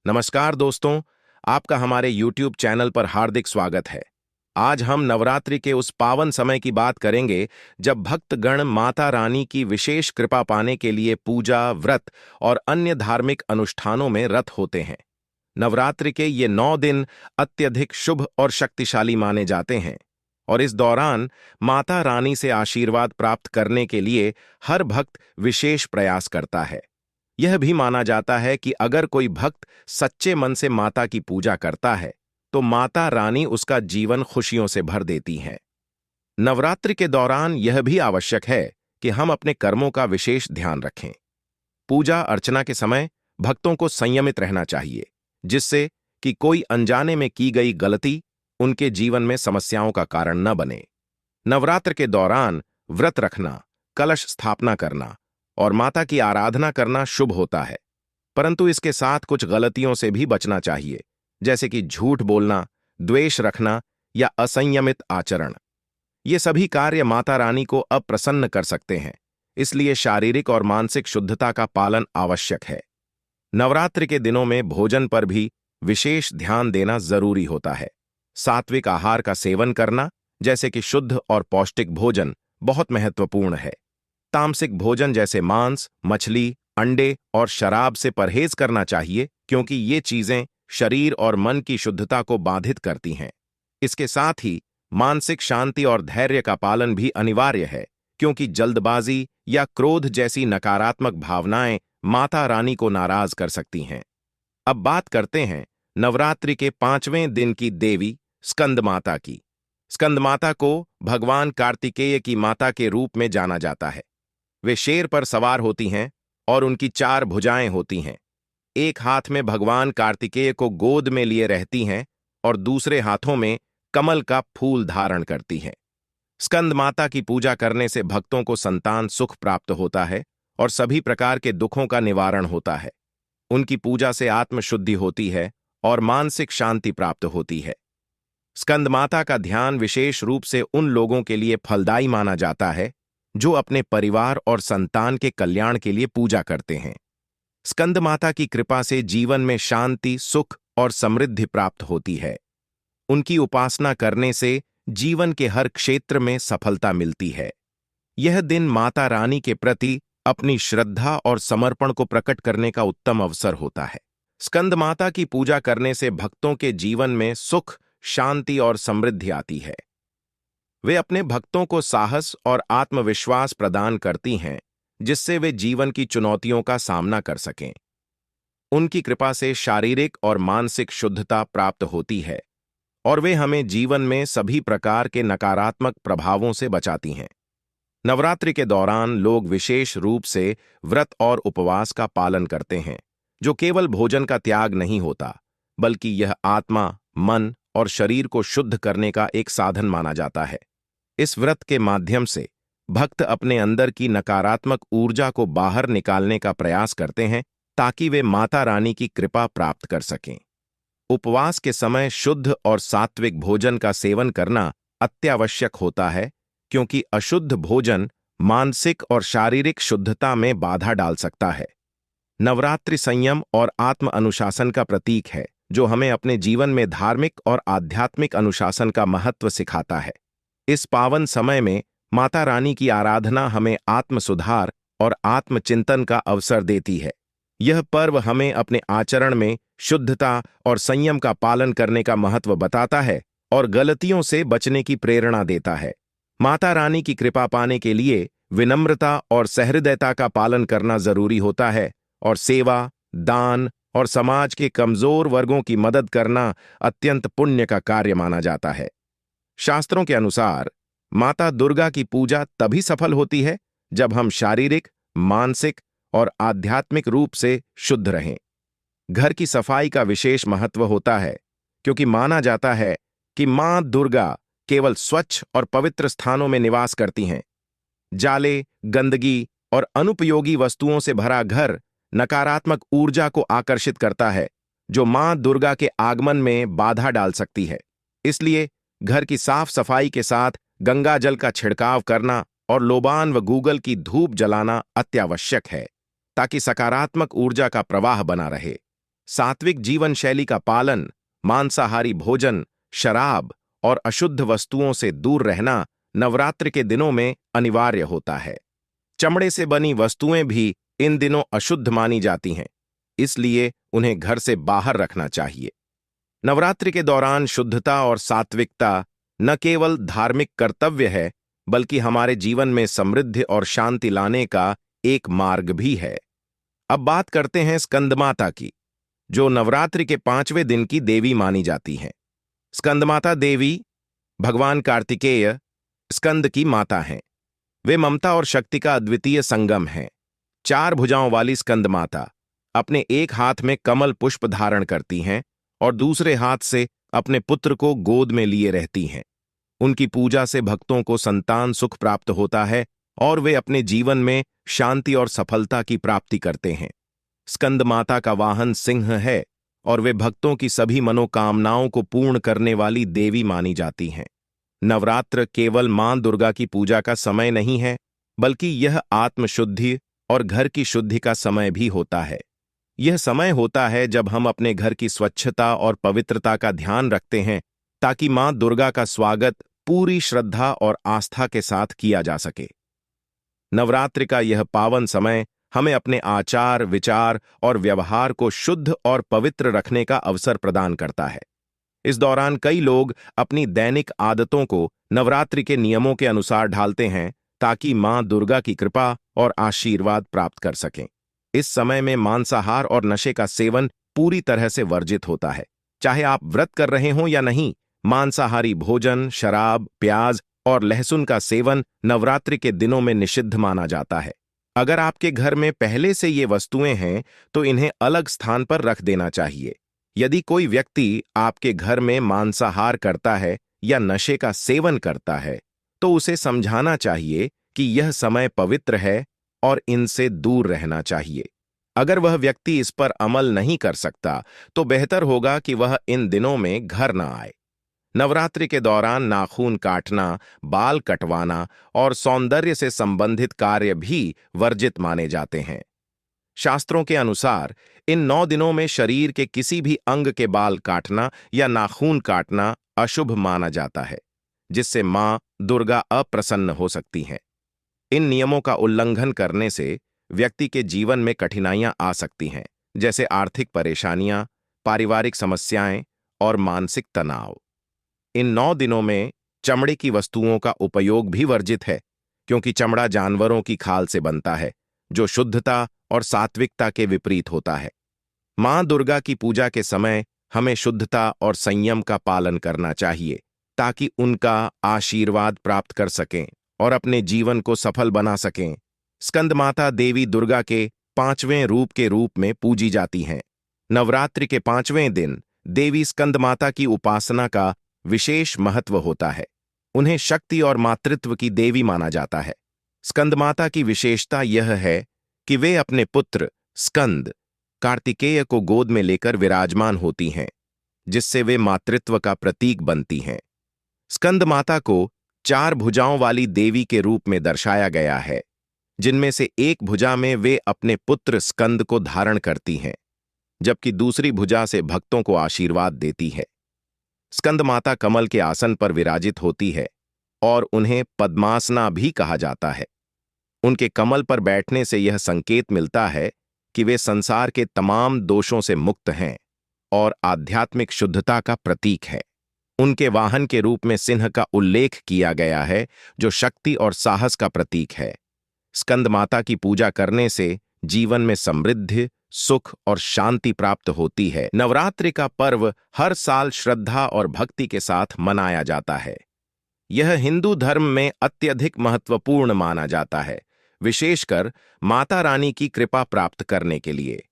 नमस्कार दोस्तों, आपका हमारे YouTube चैनल पर हार्दिक स्वागत है। आज हम नवरात्रि के उस पावन समय की बात करेंगे जब भक्तगण माता रानी की विशेष कृपा पाने के लिए पूजा, व्रत और अन्य धार्मिक अनुष्ठानों में रत होते हैं। नवरात्रि के ये 9 दिन अत्यधिक शुभ और शक्तिशाली माने जाते हैं और इस दौरान माता रानी से आशीर्वाद प्राप्त करने के लिए हर भक्त विशेष प्रयास करता है। यह भी माना जाता है कि अगर कोई भक्त सच्चे मन से माता की पूजा करता है तो माता रानी उसका जीवन खुशियों से भर देती हैं। नवरात्रि के दौरान यह भी आवश्यक है कि हम अपने कर्मों का विशेष ध्यान रखें। पूजा अर्चना के समय भक्तों को संयमित रहना चाहिए, जिससे कि कोई अनजाने में की गई गलती उनके जीवन में समस्याओं का कारण न बने। नवरात्र के दौरान व्रत रखना, कलश स्थापना करना और माता की आराधना करना शुभ होता है, परंतु इसके साथ कुछ गलतियों से भी बचना चाहिए, जैसे कि झूठ बोलना, द्वेष रखना या असंयमित आचरण। ये सभी कार्य माता रानी को अप्रसन्न कर सकते हैं, इसलिए शारीरिक और मानसिक शुद्धता का पालन आवश्यक है। नवरात्रि के दिनों में भोजन पर भी विशेष ध्यान देना जरूरी होता है। सात्विक आहार का सेवन करना, जैसे कि शुद्ध और पौष्टिक भोजन, बहुत महत्वपूर्ण है। तामसिक भोजन जैसे मांस, मछली, अंडे और शराब से परहेज करना चाहिए, क्योंकि ये चीजें शरीर और मन की शुद्धता को बाधित करती हैं। इसके साथ ही मानसिक शांति और धैर्य का पालन भी अनिवार्य है, क्योंकि जल्दबाजी या क्रोध जैसी नकारात्मक भावनाएं माता रानी को नाराज कर सकती हैं। अब बात करते हैं नवरात्रि के 5वें दिन की देवी स्कंद माता की। स्कंद माता को भगवान कार्तिकेय की माता के रूप में जाना जाता है। वे शेर पर सवार होती हैं और उनकी 4 भुजाएं होती हैं। एक हाथ में भगवान कार्तिकेय को गोद में लिए रहती हैं और दूसरे हाथों में कमल का फूल धारण करती हैं। स्कंद माता की पूजा करने से भक्तों को संतान सुख प्राप्त होता है और सभी प्रकार के दुखों का निवारण होता है। उनकी पूजा से आत्मशुद्धि होती है और मानसिक शांति प्राप्त होती है। स्कंद माता का ध्यान विशेष रूप से उन लोगों के लिए फलदायी माना जाता है जो अपने परिवार और संतान के कल्याण के लिए पूजा करते हैं। स्कंद माता की कृपा से जीवन में शांति, सुख और समृद्धि प्राप्त होती है। उनकी उपासना करने से जीवन के हर क्षेत्र में सफलता मिलती है। यह दिन माता रानी के प्रति अपनी श्रद्धा और समर्पण को प्रकट करने का उत्तम अवसर होता है। स्कंद माता की पूजा करने से भक्तों के जीवन में सुख, शांति और समृद्धि आती है। वे अपने भक्तों को साहस और आत्मविश्वास प्रदान करती हैं, जिससे वे जीवन की चुनौतियों का सामना कर सकें। उनकी कृपा से शारीरिक और मानसिक शुद्धता प्राप्त होती है और वे हमें जीवन में सभी प्रकार के नकारात्मक प्रभावों से बचाती हैं। नवरात्रि के दौरान लोग विशेष रूप से व्रत और उपवास का पालन करते हैं, जो केवल भोजन का त्याग नहीं होता, बल्कि यह आत्मा, मन और शरीर को शुद्ध करने का एक साधन माना जाता है। इस व्रत के माध्यम से भक्त अपने अंदर की नकारात्मक ऊर्जा को बाहर निकालने का प्रयास करते हैं, ताकि वे माता रानी की कृपा प्राप्त कर सकें। उपवास के समय शुद्ध और सात्विक भोजन का सेवन करना अत्यावश्यक होता है, क्योंकि अशुद्ध भोजन मानसिक और शारीरिक शुद्धता में बाधा डाल सकता है। नवरात्रि संयम और आत्म अनुशासन का प्रतीक है, जो हमें अपने जीवन में धार्मिक और आध्यात्मिक अनुशासन का महत्व सिखाता है। इस पावन समय में माता रानी की आराधना हमें आत्म सुधार और आत्मचिंतन का अवसर देती है। यह पर्व हमें अपने आचरण में शुद्धता और संयम का पालन करने का महत्व बताता है और गलतियों से बचने की प्रेरणा देता है। माता रानी की कृपा पाने के लिए विनम्रता और सहृदयता का पालन करना जरूरी होता है और सेवा, दान और समाज के कमजोर वर्गों की मदद करना अत्यंत पुण्य का कार्य माना जाता है। शास्त्रों के अनुसार माता दुर्गा की पूजा तभी सफल होती है जब हम शारीरिक, मानसिक और आध्यात्मिक रूप से शुद्ध रहें। घर की सफाई का विशेष महत्व होता है, क्योंकि माना जाता है कि मां दुर्गा केवल स्वच्छ और पवित्र स्थानों में निवास करती हैं। जाले, गंदगी और अनुपयोगी वस्तुओं से भरा घर नकारात्मक ऊर्जा को आकर्षित करता है, जो मां दुर्गा के आगमन में बाधा डाल सकती है। इसलिए घर की साफ सफाई के साथ गंगा जल का छिड़काव करना और लोबान व गूगल की धूप जलाना अत्यावश्यक है, ताकि सकारात्मक ऊर्जा का प्रवाह बना रहे। सात्विक जीवन शैली का पालन, मांसाहारी भोजन, शराब और अशुद्ध वस्तुओं से दूर रहना नवरात्र के दिनों में अनिवार्य होता है। चमड़े से बनी वस्तुएं भी इन दिनों अशुद्ध मानी जाती हैं, इसलिए उन्हें घर से बाहर रखना चाहिए। नवरात्रि के दौरान शुद्धता और सात्विकता न केवल धार्मिक कर्तव्य है, बल्कि हमारे जीवन में समृद्धि और शांति लाने का एक मार्ग भी है। अब बात करते हैं स्कंदमाता की, जो नवरात्रि के 5वें दिन की देवी मानी जाती हैं। स्कंदमाता देवी भगवान कार्तिकेय स्कंद की माता हैं। वे ममता और शक्ति का अद्वितीय संगम हैं। 4 भुजाओं वाली स्कंद माता अपने एक हाथ में कमल पुष्प धारण करती हैं और दूसरे हाथ से अपने पुत्र को गोद में लिए रहती हैं। उनकी पूजा से भक्तों को संतान सुख प्राप्त होता है और वे अपने जीवन में शांति और सफलता की प्राप्ति करते हैं। स्कंद माता का वाहन सिंह है और वे भक्तों की सभी मनोकामनाओं को पूर्ण करने वाली देवी मानी जाती हैं। नवरात्र केवल मां दुर्गा की पूजा का समय नहीं है, बल्कि यह आत्मशुद्धि और घर की शुद्धि का समय भी होता है। यह समय होता है जब हम अपने घर की स्वच्छता और पवित्रता का ध्यान रखते हैं, ताकि मां दुर्गा का स्वागत पूरी श्रद्धा और आस्था के साथ किया जा सके। नवरात्रि का यह पावन समय हमें अपने आचार, विचार और व्यवहार को शुद्ध और पवित्र रखने का अवसर प्रदान करता है। इस दौरान कई लोग अपनी दैनिक आदतों को नवरात्रि के नियमों के अनुसार ढालते हैं, ताकि मां दुर्गा की कृपा और आशीर्वाद प्राप्त कर सकें। इस समय में मांसाहार और नशे का सेवन पूरी तरह से वर्जित होता है। चाहे आप व्रत कर रहे हों या नहीं, मांसाहारी भोजन, शराब, प्याज और लहसुन का सेवन नवरात्रि के दिनों में निषिद्ध माना जाता है। अगर आपके घर में पहले से ये वस्तुएं हैं, तो इन्हें अलग स्थान पर रख देना चाहिए। यदि कोई व्यक्ति आपके घर में मांसाहार करता है या नशे का सेवन करता है, तो उसे समझाना चाहिए कि यह समय पवित्र है और इनसे दूर रहना चाहिए। अगर वह व्यक्ति इस पर अमल नहीं कर सकता, तो बेहतर होगा कि वह इन दिनों में घर न आए। नवरात्रि के दौरान नाखून काटना, बाल कटवाना और सौंदर्य से संबंधित कार्य भी वर्जित माने जाते हैं। शास्त्रों के अनुसार इन 9 दिनों में शरीर के किसी भी अंग के बाल काटना या नाखून काटना अशुभ माना जाता है, जिससे मां दुर्गा अप्रसन्न हो सकती हैं। इन नियमों का उल्लंघन करने से व्यक्ति के जीवन में कठिनाइयां आ सकती हैं, जैसे आर्थिक परेशानियां, पारिवारिक समस्याएं और मानसिक तनाव। इन 9 दिनों में चमड़े की वस्तुओं का उपयोग भी वर्जित है, क्योंकि चमड़ा जानवरों की खाल से बनता है, जो शुद्धता और सात्विकता के विपरीत होता है। मां दुर्गा की पूजा के समय हमें शुद्धता और संयम का पालन करना चाहिए, ताकि उनका आशीर्वाद प्राप्त कर सकें और अपने जीवन को सफल बना सकें। स्कंद माता देवी दुर्गा के 5वें रूप के रूप में पूजी जाती हैं। नवरात्रि के 5वें दिन देवी स्कंद माता की उपासना का विशेष महत्व होता है। उन्हें शक्ति और मातृत्व की देवी माना जाता है। स्कंद माता की विशेषता यह है कि वे अपने पुत्र स्कंद कार्तिकेय को गोद में लेकर विराजमान होती हैं, जिससे वे मातृत्व का प्रतीक बनती हैं। स्कंद माता को 4 भुजाओं वाली देवी के रूप में दर्शाया गया है, जिनमें से एक भुजा में वे अपने पुत्र स्कंद को धारण करती हैं, जबकि दूसरी भुजा से भक्तों को आशीर्वाद देती है। स्कंद माता कमल के आसन पर विराजित होती है और उन्हें पद्मासना भी कहा जाता है। उनके कमल पर बैठने से यह संकेत मिलता है कि वे संसार के तमाम दोषों से मुक्त हैं और आध्यात्मिक शुद्धता का प्रतीक है। उनके वाहन के रूप में सिंह का उल्लेख किया गया है, जो शक्ति और साहस का प्रतीक है। स्कंद माता की पूजा करने से जीवन में समृद्धि, सुख और शांति प्राप्त होती है। नवरात्रि का पर्व हर साल श्रद्धा और भक्ति के साथ मनाया जाता है। यह हिंदू धर्म में अत्यधिक महत्वपूर्ण माना जाता है, विशेषकर माता रानी की कृपा प्राप्त करने के लिए।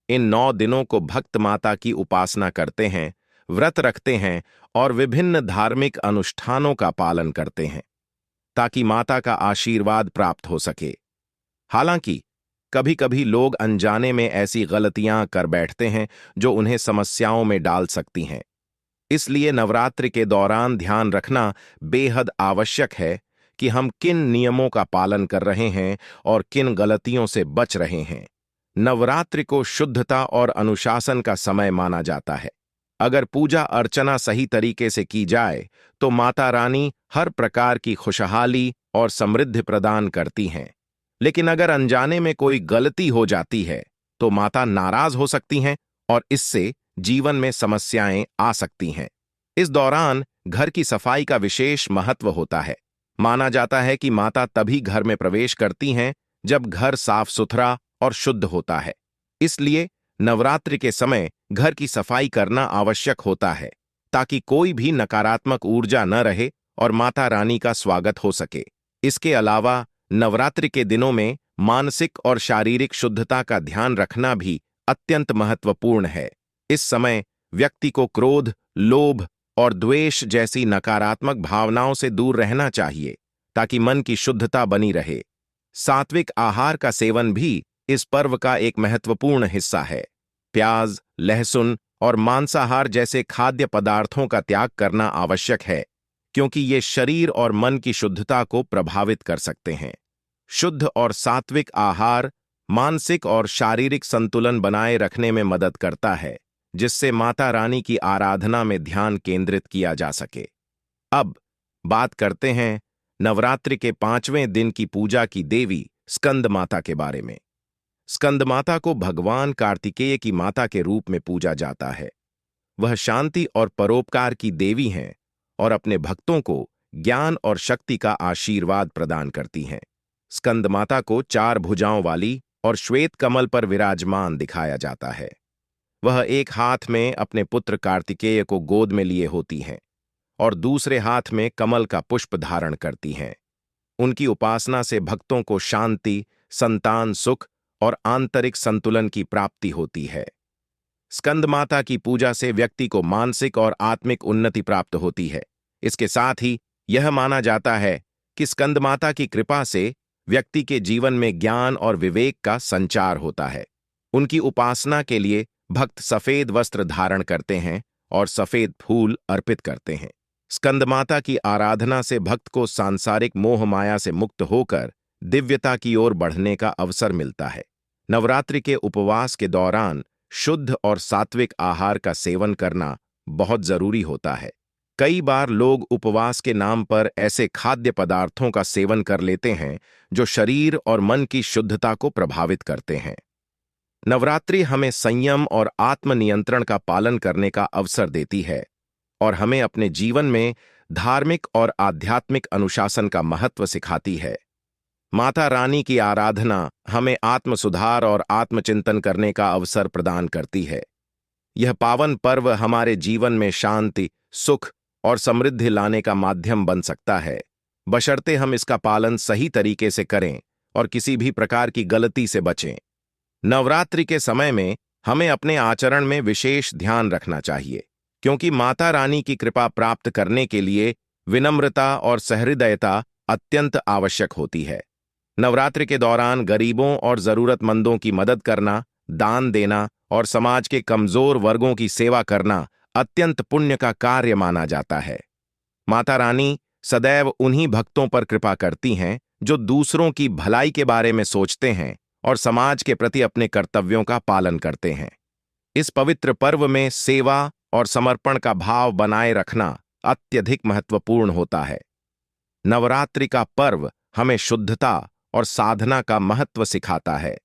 इन 9 दिनों को भक्त माता की उपासना करते हैं, व्रत रखते हैं और विभिन्न धार्मिक अनुष्ठानों का पालन करते हैं, ताकि माता का आशीर्वाद प्राप्त हो सके। हालांकि कभी कभी लोग अनजाने में ऐसी गलतियां कर बैठते हैं जो उन्हें समस्याओं में डाल सकती हैं। इसलिए नवरात्रि के दौरान ध्यान रखना बेहद आवश्यक है कि हम किन नियमों का पालन कर रहे हैं और किन गलतियों से बच रहे हैं। नवरात्रि को शुद्धता और अनुशासन का समय माना जाता है। अगर पूजा अर्चना सही तरीके से की जाए तो माता रानी हर प्रकार की खुशहाली और समृद्धि प्रदान करती हैं। लेकिन अगर अनजाने में कोई गलती हो जाती है तो माता नाराज हो सकती हैं और इससे जीवन में समस्याएं आ सकती हैं। इस दौरान घर की सफाई का विशेष महत्व होता है। माना जाता है कि माता तभी घर में प्रवेश करती हैं जब घर साफ सुथरा और शुद्ध होता है। इसलिए नवरात्रि के समय घर की सफाई करना आवश्यक होता है ताकि कोई भी नकारात्मक ऊर्जा न रहे और माता रानी का स्वागत हो सके। इसके अलावा नवरात्रि के दिनों में मानसिक और शारीरिक शुद्धता का ध्यान रखना भी अत्यंत महत्वपूर्ण है। इस समय व्यक्ति को क्रोध, लोभ और द्वेष जैसी नकारात्मक भावनाओं से दूर रहना चाहिए ताकि मन की शुद्धता बनी रहे। सात्विक आहार का सेवन भी इस पर्व का एक महत्वपूर्ण हिस्सा है। प्याज, लहसुन और मांसाहार जैसे खाद्य पदार्थों का त्याग करना आवश्यक है क्योंकि ये शरीर और मन की शुद्धता को प्रभावित कर सकते हैं। शुद्ध और सात्विक आहार मानसिक और शारीरिक संतुलन बनाए रखने में मदद करता है, जिससे माता रानी की आराधना में ध्यान केंद्रित किया जा सके। अब बात करते हैं नवरात्रि के 5वें दिन की पूजा की देवी स्कंद माता के बारे में। स्कंद माता को भगवान कार्तिकेय की माता के रूप में पूजा जाता है। वह शांति और परोपकार की देवी हैं और अपने भक्तों को ज्ञान और शक्ति का आशीर्वाद प्रदान करती हैं। स्कंद माता को 4 भुजाओं वाली और श्वेत कमल पर विराजमान दिखाया जाता है। वह एक हाथ में अपने पुत्र कार्तिकेय को गोद में लिए होती हैं और दूसरे हाथ में कमल का पुष्प धारण करती हैं। उनकी उपासना से भक्तों को शांति, संतान सुख और आंतरिक संतुलन की प्राप्ति होती है। स्कंद माता की पूजा से व्यक्ति को मानसिक और आत्मिक उन्नति प्राप्त होती है। इसके साथ ही यह माना जाता है कि स्कंद माता की कृपा से व्यक्ति के जीवन में ज्ञान और विवेक का संचार होता है। उनकी उपासना के लिए भक्त सफेद वस्त्र धारण करते हैं और सफेद फूल अर्पित करते हैं। स्कंद माता की आराधना से भक्त को सांसारिक मोह माया से मुक्त होकर दिव्यता की ओर बढ़ने का अवसर मिलता है। नवरात्रि के उपवास के दौरान शुद्ध और सात्विक आहार का सेवन करना बहुत जरूरी होता है। कई बार लोग उपवास के नाम पर ऐसे खाद्य पदार्थों का सेवन कर लेते हैं जो शरीर और मन की शुद्धता को प्रभावित करते हैं। नवरात्रि हमें संयम और आत्मनियंत्रण का पालन करने का अवसर देती है और हमें अपने जीवन में धार्मिक और आध्यात्मिक अनुशासन का महत्व सिखाती है। माता रानी की आराधना हमें आत्म सुधार और आत्मचिंतन करने का अवसर प्रदान करती है। यह पावन पर्व हमारे जीवन में शांति, सुख और समृद्धि लाने का माध्यम बन सकता है, बशर्ते हम इसका पालन सही तरीके से करें और किसी भी प्रकार की गलती से बचें। नवरात्रि के समय में हमें अपने आचरण में विशेष ध्यान रखना चाहिए क्योंकि माता रानी की कृपा प्राप्त करने के लिए विनम्रता और सहृदयता अत्यंत आवश्यक होती है। नवरात्रि के दौरान गरीबों और जरूरतमंदों की मदद करना, दान देना और समाज के कमजोर वर्गों की सेवा करना अत्यंत पुण्य का कार्य माना जाता है। माता रानी सदैव उन्हीं भक्तों पर कृपा करती हैं जो दूसरों की भलाई के बारे में सोचते हैं और समाज के प्रति अपने कर्तव्यों का पालन करते हैं। इस पवित्र पर्व में सेवा और समर्पण का भाव बनाए रखना अत्यधिक महत्वपूर्ण होता है। नवरात्रि का पर्व हमें शुद्धता और साधना का महत्व सिखाता है।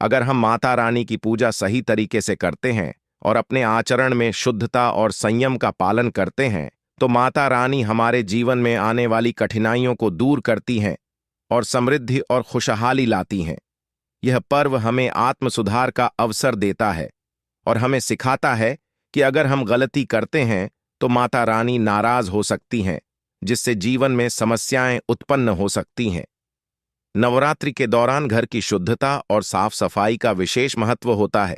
अगर हम माता रानी की पूजा सही तरीके से करते हैं और अपने आचरण में शुद्धता और संयम का पालन करते हैं तो माता रानी हमारे जीवन में आने वाली कठिनाइयों को दूर करती हैं और समृद्धि और खुशहाली लाती हैं। यह पर्व हमें आत्म सुधार का अवसर देता है और हमें सिखाता है कि अगर हम गलती करते हैं तो माता रानी नाराज हो सकती हैं, जिससे जीवन में समस्याएं उत्पन्न हो सकती हैं। नवरात्रि के दौरान घर की शुद्धता और साफ सफाई का विशेष महत्व होता है।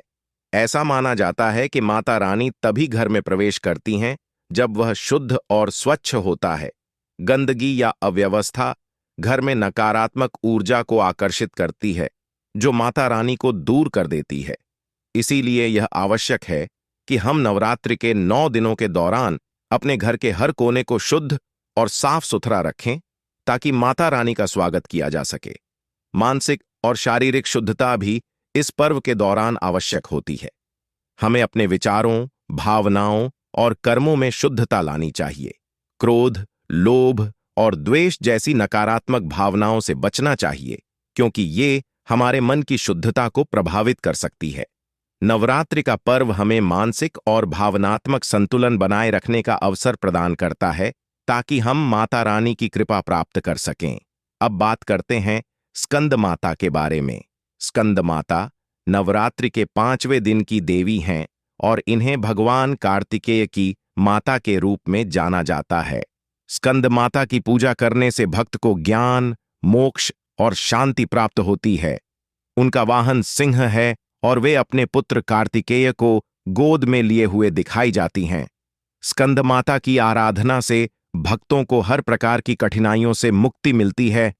ऐसा माना जाता है कि माता रानी तभी घर में प्रवेश करती हैं जब वह शुद्ध और स्वच्छ होता है। गंदगी या अव्यवस्था घर में नकारात्मक ऊर्जा को आकर्षित करती है, जो माता रानी को दूर कर देती है। इसीलिए यह आवश्यक है कि हम नवरात्रि के 9 दिनों के दौरान अपने घर के हर कोने को शुद्ध और साफ सुथरा रखें ताकि माता रानी का स्वागत किया जा सके। मानसिक और शारीरिक शुद्धता भी इस पर्व के दौरान आवश्यक होती है। हमें अपने विचारों, भावनाओं और कर्मों में शुद्धता लानी चाहिए। क्रोध, लोभ और द्वेष जैसी नकारात्मक भावनाओं से बचना चाहिए, क्योंकि ये हमारे मन की शुद्धता को प्रभावित कर सकती है। नवरात्रि का पर्व हमें मानसिक और भावनात्मक संतुलन बनाए रखने का अवसर प्रदान करता है, ताकि हम माता रानी की कृपा प्राप्त कर सकें। अब बात करते हैं स्कंद माता के बारे में। स्कंद माता नवरात्रि के 5वें दिन की देवी हैं और इन्हें भगवान कार्तिकेय की माता के रूप में जाना जाता है। स्कंद माता की पूजा करने से भक्त को ज्ञान, मोक्ष और शांति प्राप्त होती है। उनका वाहन सिंह है और वे अपने पुत्र कार्तिकेय को गोद में लिए हुए दिखाई जाती हैं। स्कंद माता की आराधना से भक्तों को हर प्रकार की कठिनाइयों से मुक्ति मिलती है